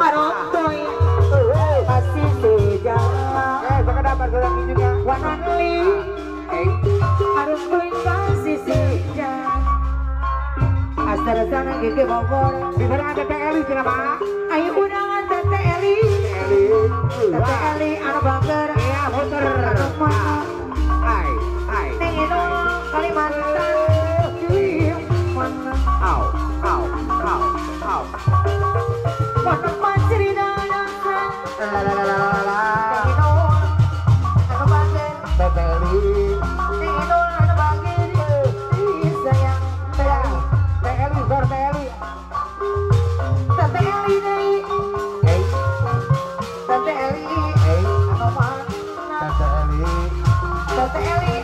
Marotoy masih sejalan sekedar lagi juga Wananli Marotoy masih sejalan Asal sana gigi Bogor di sana ada Teh Eli kenapa? Ayo undangan Tete Eli Tete Eli anu bager Iya muter anu mana Hai Nengino Kalimantan di mana Au Pondok Pasir Danasa Lalalala Nengino anu bager Teh Eli Nengino anu bager sayang Teh Eli Zor Teh Eli Tete Eli deui Tete Eli anu mana Teh Eli Tete Eli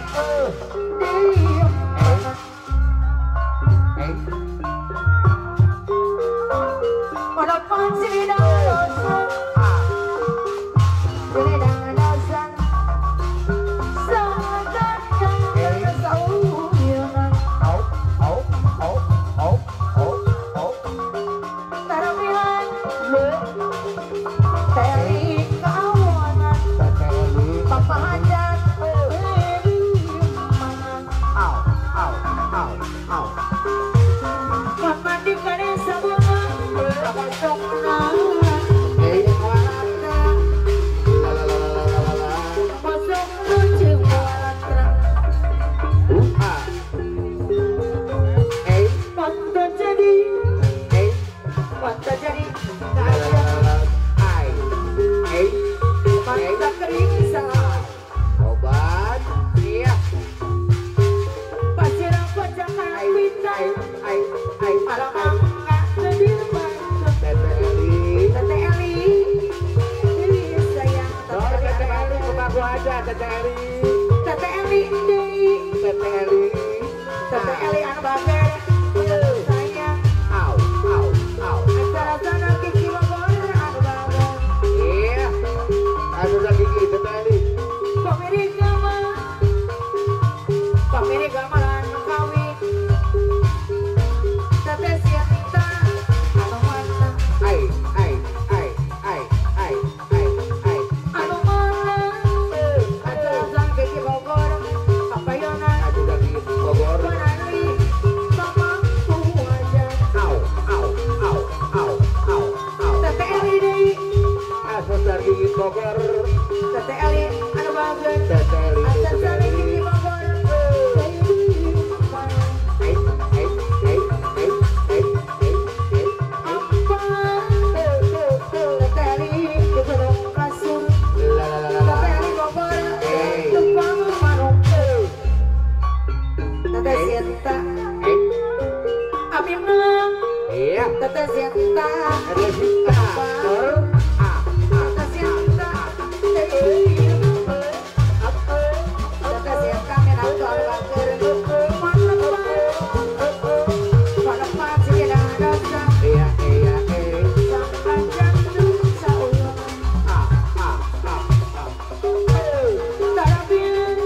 di mana Pondok Pasir Danasa Danasa Sangat sauyan Tarabihan Teli kawanan Papa Hajat Mandi kare sabuna Abasokna Abasokna cewalatra Panta jadi Panta kering salah Obat iya Pasir apa jangan bintang Alamak Nadir Bandung Teh Eli Tete Eli sayang Teh Eli kemagu aja Teh Eli Tete Eli deui Teh Eli Tete Eli anu bager sayang acara sana Kiki Bogor anu bager iya ada lagi Teh Eli Pamirga mah anu kawin Tete Sianita anu mana anu mana acara sana Kiki Bogor Papayona ada lagi Bogor Wananli Mamangku aja Tete Eli deui asal dari Bogor Tete Eli anu bager Teh Eli acara sana Kiki Bogor Tete Sienta, ada Sinta Tete Sienta, Tete Sienta, menang soal bager, pada pasti ada dosa, iya sampai jantung sauyan, tarabian,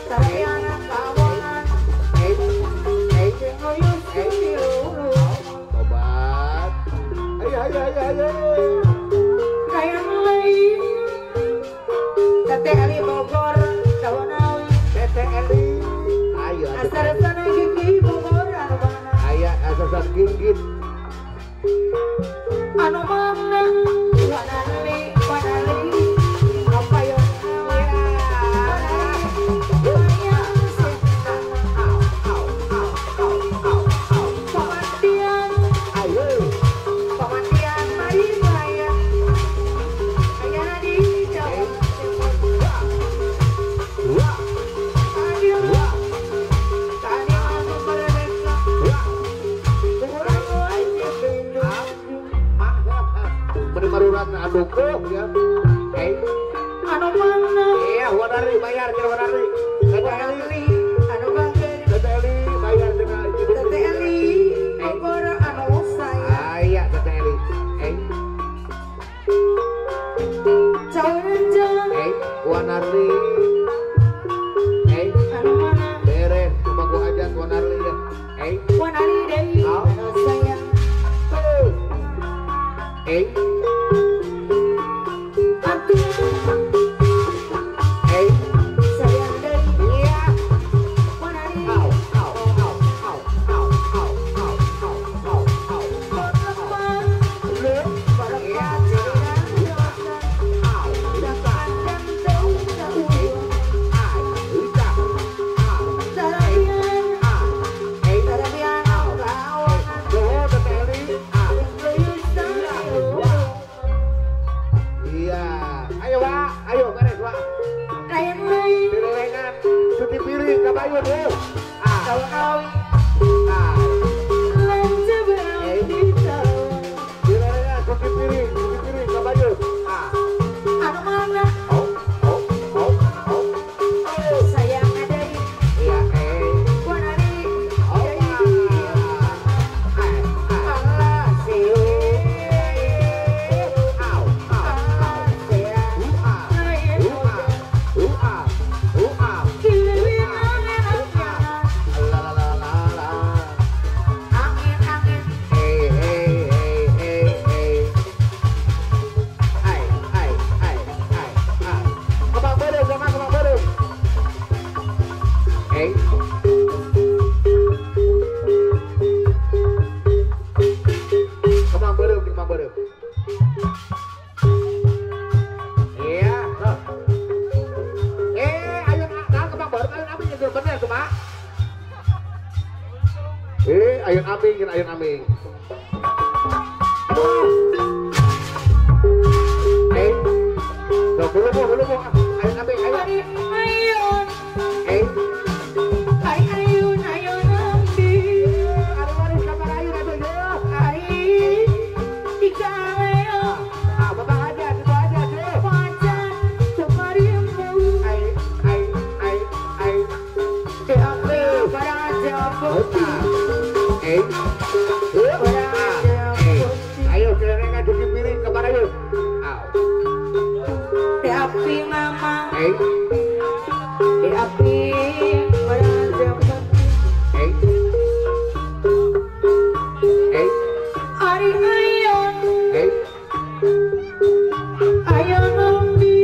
tarabian kawanan, ngoyong siulun. obat ayo Kayak lain Tete Eli Bogor Dawanawi Teh Eli ayo Asal sana Kiki Bogor anu mana aya asal gigit anu mana Wananli apa yo Pemandian mari Maya Ayana di Jawa Adil Tadi aku merdeka Kurang wajib Meneruran aduku ya anu mana iya Wanari bayar kira Wanari Teh Eli anu bager Teh Eli bayar dengan Tete Eli Bogor anu saya iya Teh Eli Cawanan Wanari anu mana beres kemagu aja Wanari ya Wanari Dewi anu sayang Ayun aming. Dulu mo. Ayun aming, ayun. Ayun aming. Ari-waris ka para ayun ato yo. Ikaw ayo. Baba aja, dito aja, dito. Pacan kemarimu. Ay. Diambil barang jemput. Ayo kelengan cuci piring ke mana yuk? Api mama. Api barang jemput. Ari ayon. Ayon nambi.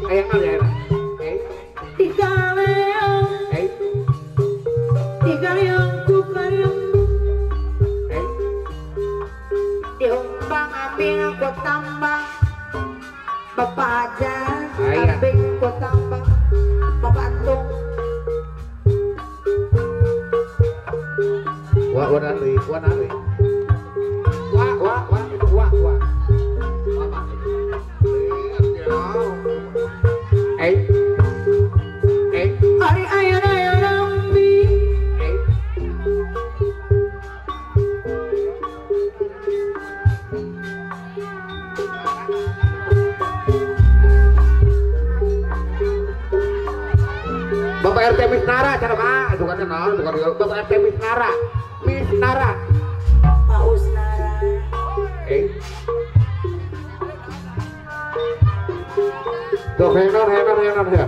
Ayang mana ya? Tiga leong. Tiga leong kukarem. Diumbang ambing aku tambang. Bapak aja ambing aku tambang. Bapak antung. Wah, nari. Wah, itu wah. Mama. Ari ayon nambi. Bapak RT Misnara, cara mah, bukan kenal, bukan Bapak RT Misnara. Pak Usnara. Tuh, henon ya.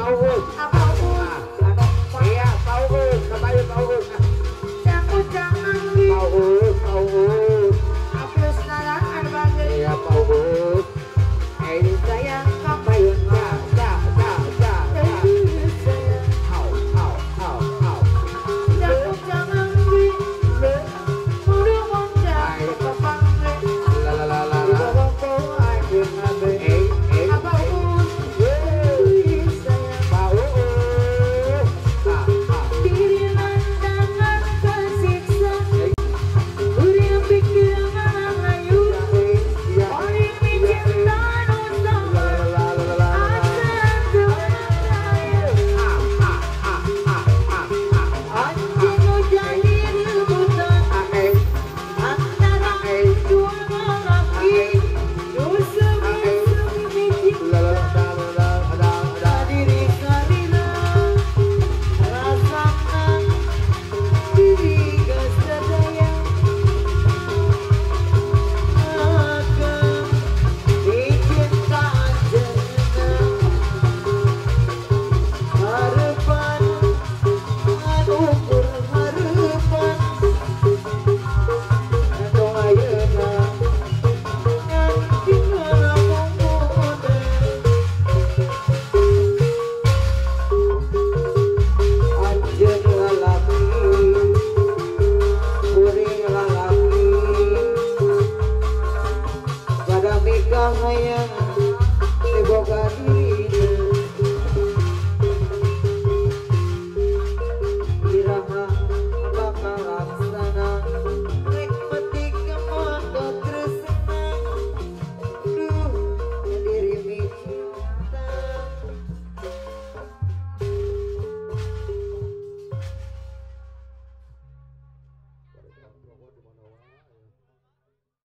Apa